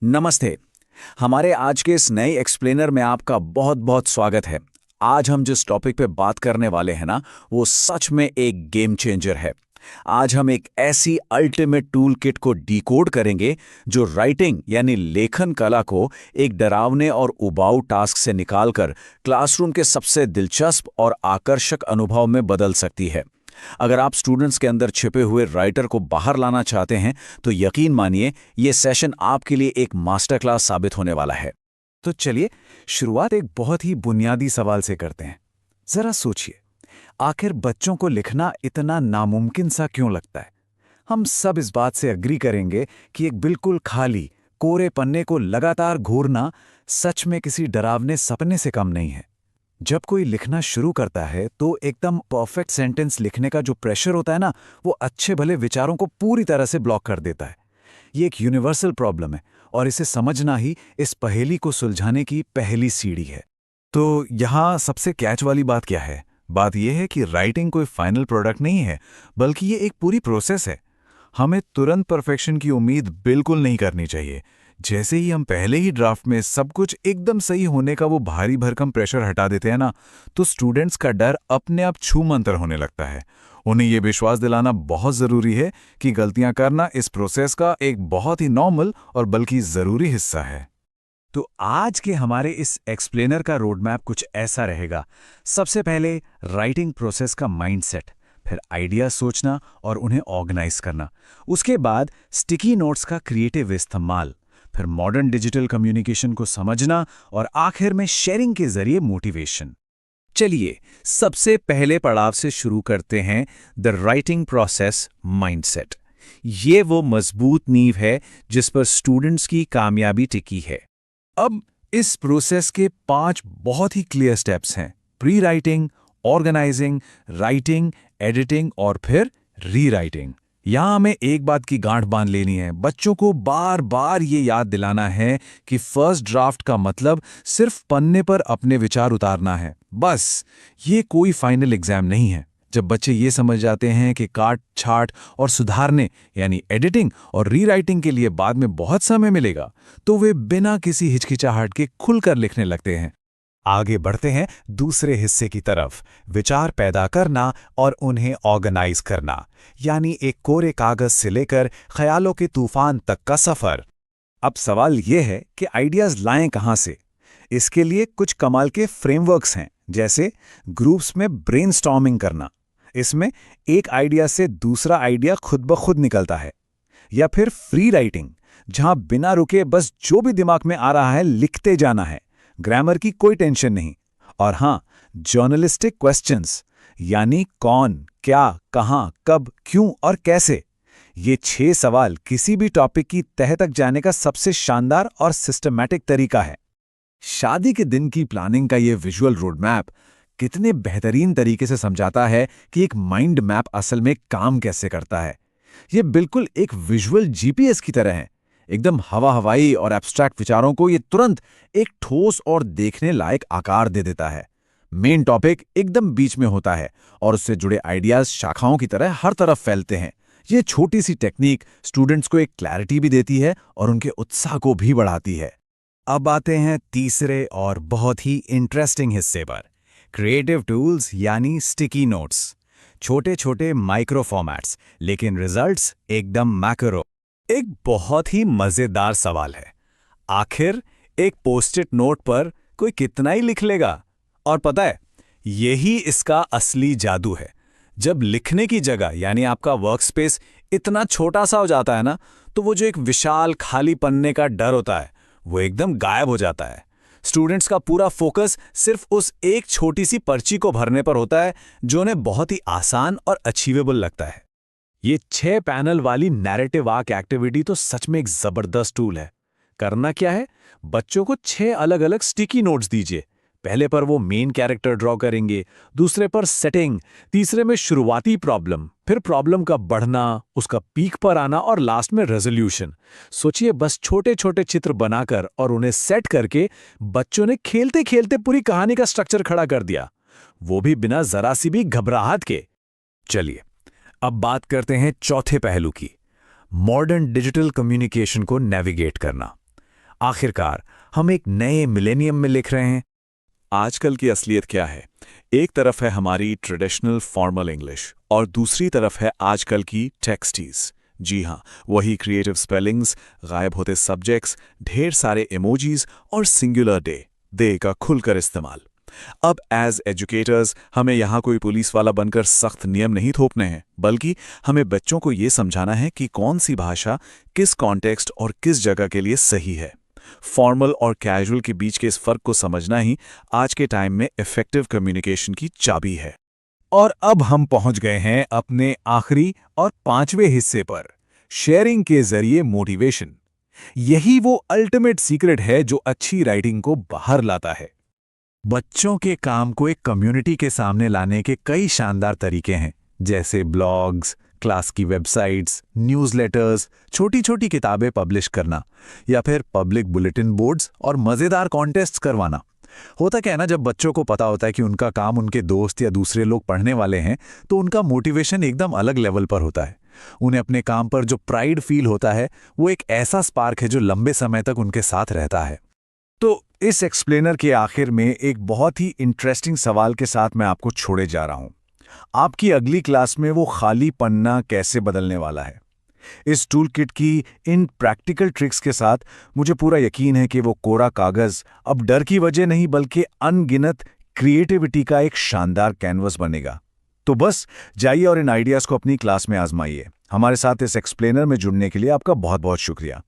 नमस्ते। हमारे आज के इस नए एक्सप्लेनर में आपका बहुत बहुत स्वागत है। आज हम जिस टॉपिक पे बात करने वाले हैं ना, वो सच में एक गेम चेंजर है। आज हम एक ऐसी अल्टीमेट टूल किट को डिकोड करेंगे जो राइटिंग यानी लेखन कला को एक डरावने और उबाऊ टास्क से निकालकर क्लासरूम के सबसे दिलचस्प और आकर्षक अनुभव में बदल सकती है। अगर आप स्टूडेंट्स के अंदर छिपे हुए राइटर को बाहर लाना चाहते हैं तो यकीन मानिए ये सेशन आपके लिए एक मास्टर क्लास साबित होने वाला है। तो चलिए शुरुआत एक बहुत ही बुनियादी सवाल से करते हैं। जरा सोचिए, आखिर बच्चों को लिखना इतना नामुमकिन सा क्यों लगता है? हम सब इस बात से अग्री करेंगे कि एक बिल्कुल खाली कोरे पन्ने को लगातार घूरना सच में किसी डरावने सपने से कम नहीं है। जब कोई लिखना शुरू करता है तो एकदम परफेक्ट सेंटेंस लिखने का जो प्रेशर होता है ना, वो अच्छे भले विचारों को पूरी तरह से ब्लॉक कर देता है। ये एक यूनिवर्सल प्रॉब्लम है और इसे समझना ही इस पहेली को सुलझाने की पहली सीढ़ी है। तो यहाँ सबसे कैच वाली बात क्या है? बात यह है कि राइटिंग कोई फाइनल प्रोडक्ट नहीं है, बल्कि ये एक पूरी प्रोसेस है। हमें तुरंत परफेक्शन की उम्मीद बिल्कुल नहीं करनी चाहिए। जैसे ही हम पहले ही ड्राफ्ट में सब कुछ एकदम सही होने का वो भारी भरकम प्रेशर हटा देते हैं ना, तो स्टूडेंट्स का डर अपने आप छूमंतर होने लगता है। उन्हें ये विश्वास दिलाना बहुत ज़रूरी है कि गलतियां करना इस प्रोसेस का एक बहुत ही नॉर्मल और बल्कि ज़रूरी हिस्सा है। तो आज के हमारे इस एक्सप्लेनर का रोड मैप कुछ ऐसा रहेगा। सबसे पहले राइटिंग प्रोसेस का माइंडसेट, फिर आइडिया सोचना और उन्हें ऑर्गेनाइज करना। उसके बाद स्टिकी नोट्स का क्रिएटिव इस्तेमाल, फिर मॉडर्न डिजिटल कम्युनिकेशन को समझना और आखिर में शेयरिंग के जरिए मोटिवेशन। चलिए सबसे पहले पड़ाव से शुरू करते हैं, द राइटिंग प्रोसेस माइंडसेट। ये वो मजबूत नींव है जिस पर स्टूडेंट्स की कामयाबी टिकी है। अब इस प्रोसेस के 5 बहुत ही क्लियर स्टेप्स हैं: prewriting, organising, writing, editing और फिर रीराइटिंग। यहां हमें एक बात की गांठ बांध लेनी है। बच्चों को बार बार ये याद दिलाना है कि फर्स्ट ड्राफ्ट का मतलब सिर्फ पन्ने पर अपने विचार उतारना है, बस। ये कोई फाइनल एग्जाम नहीं है। जब बच्चे ये समझ जाते हैं कि काट छाट और सुधारने यानी एडिटिंग और रीराइटिंग के लिए बाद में बहुत समय मिलेगा, तो वे बिना किसी हिचकिचाहट के खुलकर लिखने लगते हैं। आगे बढ़ते हैं दूसरे हिस्से की तरफ, विचार पैदा करना और उन्हें ऑर्गेनाइज करना, यानी एक कोरे कागज से लेकर ख्यालों के तूफान तक का सफर। अब सवाल यह है कि आइडियाज लाएं कहां से? इसके लिए कुछ कमाल के फ्रेमवर्क्स हैं, जैसे ग्रुप्स में ब्रेनस्टॉर्मिंग करना। इसमें एक आइडिया से दूसरा आइडिया खुद ब खुद निकलता है। या फिर फ्री राइटिंग, जहां बिना रुके बस जो भी दिमाग में आ रहा है लिखते जाना है, ग्रामर की कोई टेंशन नहीं। और हां, जर्नलिस्टिक क्वेश्चंस, यानी कौन, क्या, कहां, कब, क्यों और कैसे। ये 6 सवाल किसी भी टॉपिक की तह तक जाने का सबसे शानदार और सिस्टमैटिक तरीका है। शादी के दिन की प्लानिंग का ये विजुअल रोड मैप कितने बेहतरीन तरीके से समझाता है कि एक माइंड मैप असल में काम कैसे करता है। ये बिल्कुल एक विजुअल जीपीएस की तरह है। एकदम हवा हवाई और एब्स्ट्रैक्ट विचारों को ये तुरंत एक ठोस और देखने लायक आकार दे देता है। मेन टॉपिक एकदम बीच में होता है और उससे जुड़े आइडियाज शाखाओं की तरह हर तरफ फैलते हैं। ये छोटी सी टेक्निक स्टूडेंट्स को एक क्लैरिटी भी देती है और उनके उत्साह को भी बढ़ाती है। अब आते हैं तीसरे और बहुत ही इंटरेस्टिंग हिस्से पर, क्रिएटिव टूल्स यानी स्टिकी नोट्स। छोटे छोटे माइक्रो फॉर्मेट्स, लेकिन रिजल्ट्स एकदम मैक्रो। एक बहुत ही मजेदार सवाल है, आखिर एक पोस्ट-इट नोट पर कोई कितना ही लिख लेगा? और पता है, यही इसका असली जादू है। जब लिखने की जगह यानी आपका वर्कस्पेस इतना छोटा सा हो जाता है ना, तो वो जो एक विशाल खाली पन्ने का डर होता है, वो एकदम गायब हो जाता है। स्टूडेंट्स का पूरा फोकस सिर्फ उस एक छोटी सी पर्ची को भरने पर होता है, जो उन्हें बहुत ही आसान और अचीवेबल लगता है। ये 6 पैनल वाली नैरेटिव आर्क एक्टिविटी तो सच में एक जबरदस्त टूल है। करना क्या है, बच्चों को 6 अलग अलग स्टिकी नोट्स दीजिए। पहले पर वो मेन कैरेक्टर ड्रॉ करेंगे, दूसरे पर सेटिंग, तीसरे में शुरुआती प्रॉब्लम, फिर प्रॉब्लम का बढ़ना, उसका पीक पर आना और लास्ट में रेजोल्यूशन। सोचिए, बस छोटे छोटे चित्र बनाकर और उन्हें सेट करके बच्चों ने खेलते खेलते पूरी कहानी का स्ट्रक्चर खड़ा कर दिया, वो भी बिना जरा सी भी घबराहट के। चलिए अब बात करते हैं चौथे पहलू की, मॉडर्न डिजिटल कम्युनिकेशन को नेविगेट करना। आखिरकार हम एक नए मिलेनियम में लिख रहे हैं। आजकल की असलियत क्या है? एक तरफ है हमारी ट्रेडिशनल फॉर्मल इंग्लिश और दूसरी तरफ है आजकल की टेक्सटीज। जी हाँ, वही क्रिएटिव स्पेलिंग्स, गायब होते सब्जेक्ट्स, ढेर सारे इमोजीज और सिंगुलर दे का खुलकर इस्तेमाल। अब एज एजुकेटर्स हमें यहाँ कोई पुलिस वाला बनकर सख्त नियम नहीं थोपने हैं, बल्कि हमें बच्चों को ये समझाना है कि कौन सी भाषा किस कॉन्टेक्स्ट और किस जगह के लिए सही है। फॉर्मल और कैजुअल के बीच के इस फर्क को समझना ही आज के टाइम में इफेक्टिव कम्युनिकेशन की चाबी है। और अब हम पहुंच गए हैं अपने आखिरी और 5वें हिस्से पर, शेयरिंग के जरिए मोटिवेशन। यही वो अल्टीमेट सीक्रेट है जो अच्छी राइटिंग को बाहर लाता है। बच्चों के काम को एक कम्युनिटी के सामने लाने के कई शानदार तरीके हैं, जैसे ब्लॉग्स, क्लास की वेबसाइट्स, न्यूज़लेटर्स, छोटी छोटी किताबें पब्लिश करना, या फिर पब्लिक बुलेटिन बोर्ड्स और मज़ेदार कॉन्टेस्ट्स करवाना। होता क्या है ना, जब बच्चों को पता होता है कि उनका काम उनके दोस्त या दूसरे लोग पढ़ने वाले हैं, तो उनका मोटिवेशन एकदम अलग लेवल पर होता है। उन्हें अपने काम पर जो प्राइड फील होता है, वो एक ऐसा स्पार्क है जो लंबे समय तक उनके साथ रहता है। तो इस एक्सप्लेनर के आखिर में एक बहुत ही इंटरेस्टिंग सवाल के साथ मैं आपको छोड़े जा रहा हूं। आपकी अगली क्लास में वो खाली पन्ना कैसे बदलने वाला है? इस टूल किट की इन प्रैक्टिकल ट्रिक्स के साथ मुझे पूरा यकीन है कि वो कोरा कागज अब डर की वजह नहीं बल्कि अनगिनत क्रिएटिविटी का एक शानदार कैनवस बनेगा। तो बस जाइए और इन आइडियाज़ को अपनी क्लास में आजमाइए। हमारे साथ इस एक्सप्लेनर में जुड़ने के लिए आपका बहुत बहुत शुक्रिया।